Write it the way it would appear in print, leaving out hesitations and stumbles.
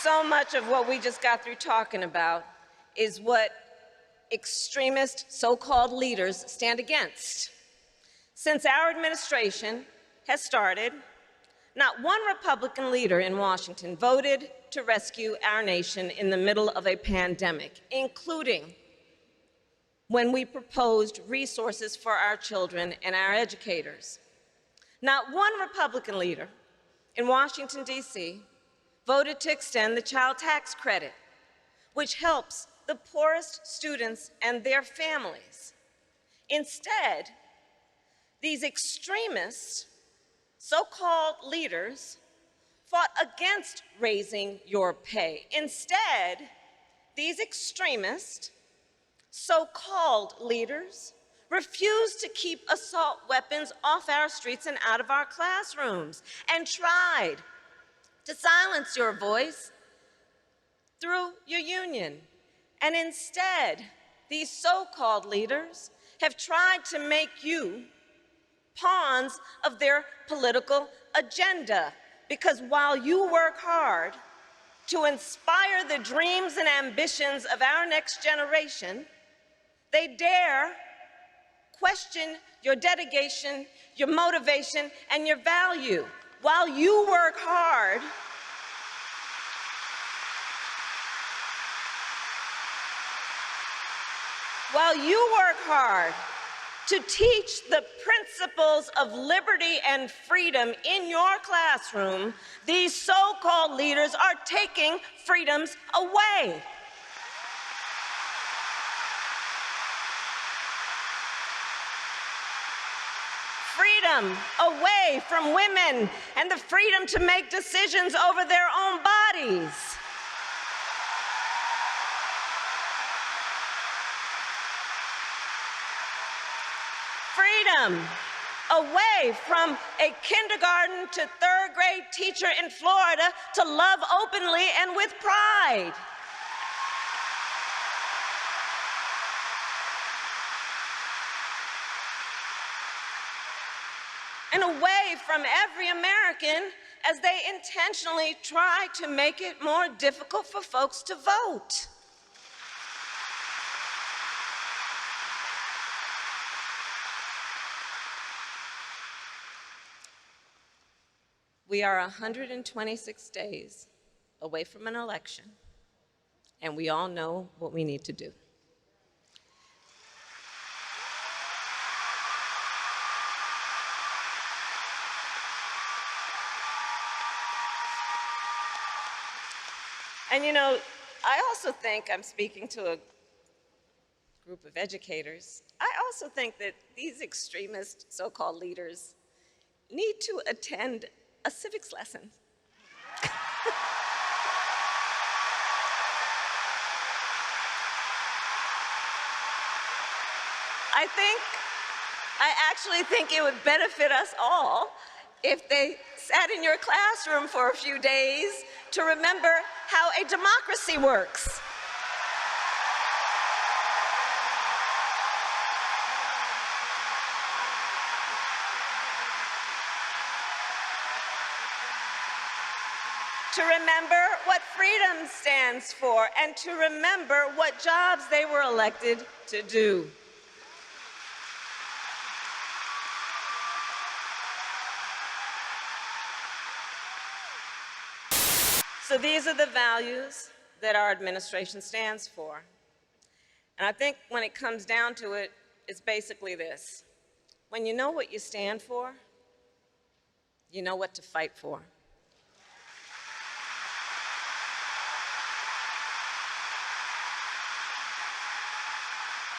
So much of what we just got through talking about is what extremist so-called leaders stand against. Since our administration has started, not one Republican leader in Washington voted to rescue our nation in the middle of a pandemic, including when we proposed resources for our children and our educators. Not one Republican leader in Washington, D.C. voted to extend the child tax credit, which helps the poorest students and their families. Instead, these extremists, so-called leaders, fought against raising your pay. Instead, these extremist, so-called leaders refused to keep assault weapons off our streets and out of our classrooms, and tried to silence your voice through your union. And instead, these so-called leaders have tried to make you pawns of their political agenda, because while you work hard to inspire the dreams and ambitions of our next generation, they dare question your dedication, your motivation, and your value. While you work hard to teach the principles of liberty and freedom in your classroom, these so-called leaders are taking freedoms away. Freedom away from women and the freedom to make decisions over their own bodies. Freedom away from a kindergarten to third grade teacher in Florida to love openly and with pride. And away from every American as they intentionally try to make it more difficult for folks to vote. We are 126 days away from an election, and we all know what we need to do. And you know, I also think, I'm speaking to a group of educators, I also think that these extremist so-called leaders need to attend a civics lesson. I actually think it would benefit us all if they sat in your classroom for a few days to remember how a democracy works. To remember what freedom stands for, and to remember what jobs they were elected to do. So these are the values that our administration stands for. And I think when it comes down to it, it's basically this. When you know what you stand for, you know what to fight for.